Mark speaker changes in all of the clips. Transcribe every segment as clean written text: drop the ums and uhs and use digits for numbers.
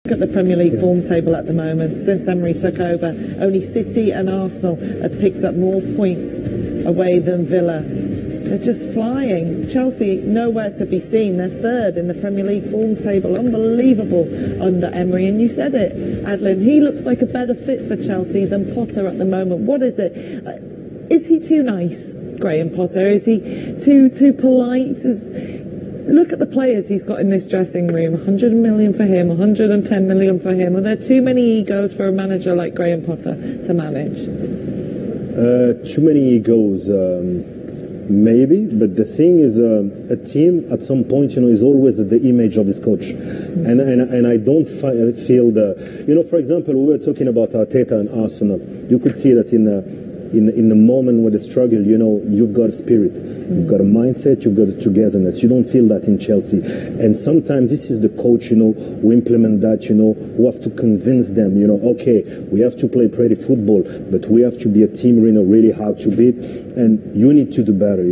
Speaker 1: Look at the Premier League form table at the moment. Since Emery took over, only City and Arsenal have picked up more points away than Villa. They're just flying. Chelsea, nowhere to be seen. They're third in the Premier League form table. Unbelievable under Emery. And you said it, Adlin, he looks like a better fit for Chelsea than Potter at the moment. What is it? Is he too nice, Graham Potter? Is he too polite? Look at the players he's got in this dressing room. 100 million for him, 110 million for him. Are there too many egos for a manager like Graham Potter to manage?
Speaker 2: Too many egos, maybe. But the thing is, a team at some point, is always the image of its coach. And I don't feel for example, we were talking about Arteta and Arsenal. You could see that in the moment where they struggle, you've got a spirit, you've got a mindset, you've got a togetherness. You don't feel that in Chelsea. And sometimes this is the coach, who implement that, who have to convince them, okay, we have to play pretty football, but we have to be a team, really hard to beat, and you need to do better,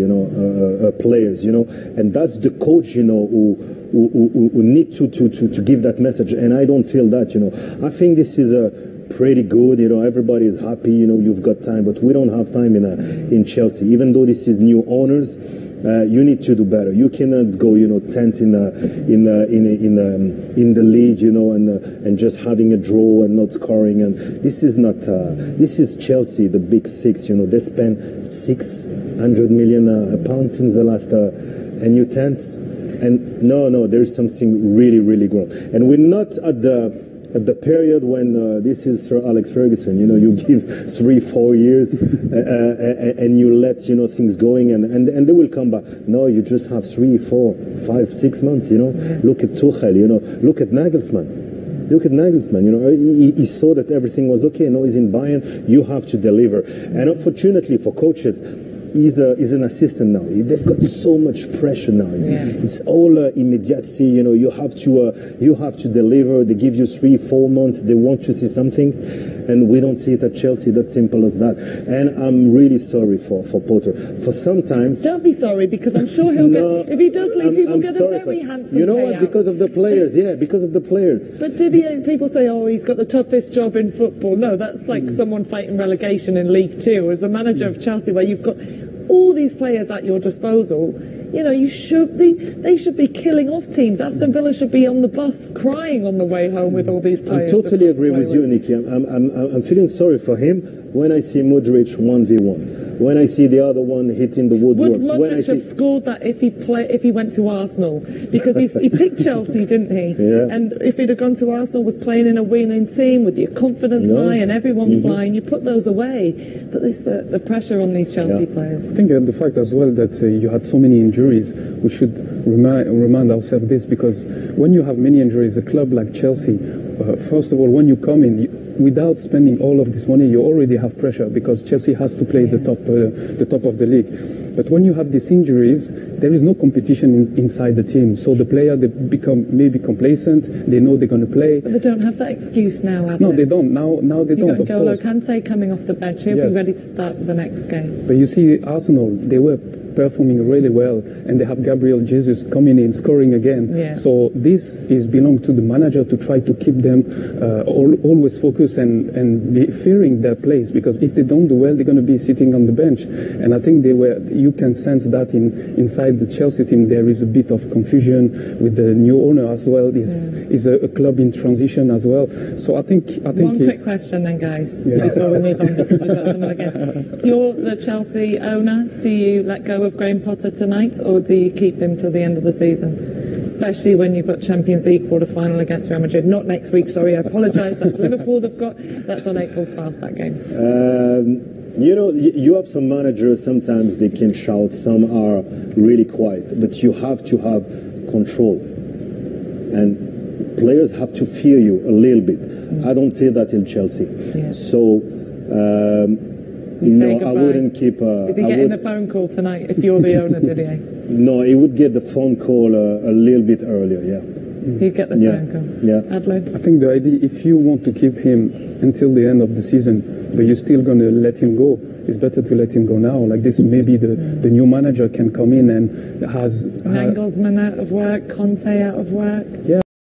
Speaker 2: players, and that's the coach, who need to give that message. And I don't feel that, I think this is pretty good, everybody is happy, you've got time, but we don't have time in Chelsea. Even though this is new owners, you need to do better. You cannot go, tenth in the league, and just having a draw and not scoring. And this is not. This is Chelsea, the big six. They spent 600 million pounds since the last, and you tenth. And no, there is something really, really grown. And we're not at the period when this is Sir Alex Ferguson, you give 3-4 years and you let things going and they will come back. No, you just have 3, 4, 5, 6 months. Look at Tuchel. Look at Nagelsmann. Look at Nagelsmann. He saw that everything was okay. Now he's in Bayern. You have to deliver. And unfortunately for coaches, he's an assistant now. They've got so much pressure now. It's all immediacy. You have to deliver. They give you 3-4 months. They want to see something, and we don't see it at Chelsea. That's simple as that. And I'm really sorry for Potter. For sometimes.
Speaker 1: Don't be sorry, because I'm sure he'll get. If he does leave, he will get a very handsome.
Speaker 2: You know
Speaker 1: payout.
Speaker 2: what? Because of the players. Yeah, because of the players.
Speaker 1: But people say, oh, he's got the toughest job in football. No, that's like someone fighting relegation in League Two. As a manager of Chelsea, where you've got all these players at your disposal, they should be killing off teams. Aston Villa should be on the bus crying on the way home with all these players.
Speaker 2: I totally agree with you, Nikki. I'm feeling sorry for him when I see Modric 1v1. When I see the other one hitting the woodworks.
Speaker 1: Would Modric have scored that if he went to Arsenal? Because he picked Chelsea, didn't he?
Speaker 2: Yeah.
Speaker 1: And if he'd have gone to Arsenal, was playing in a winning team with your confidence high and everyone flying, you put those away. But there's the pressure on these Chelsea players.
Speaker 3: I think the fact as well that you had so many injuries, we should remind ourselves this, because when you have many injuries, a club like Chelsea, first of all, when you come in, without spending all of this money, you already have pressure, because Chelsea has to play the top of the league. But when you have these injuries, there is no competition inside the team. So the player, they become maybe complacent. They know they're going to play.
Speaker 1: But they don't have that excuse now, have
Speaker 3: No,
Speaker 1: they?
Speaker 3: they don't. Now they don't, of course.
Speaker 1: Kante coming off the bench. He'll be ready to start the next game.
Speaker 3: But you see, Arsenal, they were performing really well, and they have Gabriel Jesus coming in, scoring again. So this belong to the manager to try to keep them always focused and be fearing their place, because if they don't do well, they're going to be sitting on the bench. And I think you can sense that inside the Chelsea team. There is a bit of confusion with the new owner as well. Is a club in transition as well. So I think
Speaker 1: one quick question then, guys, before we move on, because we've got some other guests. You're the Chelsea owner. Do you let go of Graham Potter tonight, or do you keep him till the end of the season? Especially when you've got Champions League quarter-final against Real Madrid. Not next week, sorry, I apologise. That's Liverpool they've got. That's on April 12th, that game.
Speaker 2: You have some managers, sometimes they can shout, some are really quiet, but you have to have control. And players have to fear you a little bit. I don't feel that in Chelsea. So, no, I wouldn't keep...
Speaker 1: Is he getting the phone call tonight if you're the owner, Didier?
Speaker 2: No, he would get the phone call a little bit earlier,
Speaker 1: He'd get the phone call. Adelaide?
Speaker 3: I think the idea, if you want to keep him until the end of the season, but you're still going to let him go, it's better to let him go now. Like this, maybe the new manager can come in and has...
Speaker 1: Nagelsmann out of work, Conte out of work.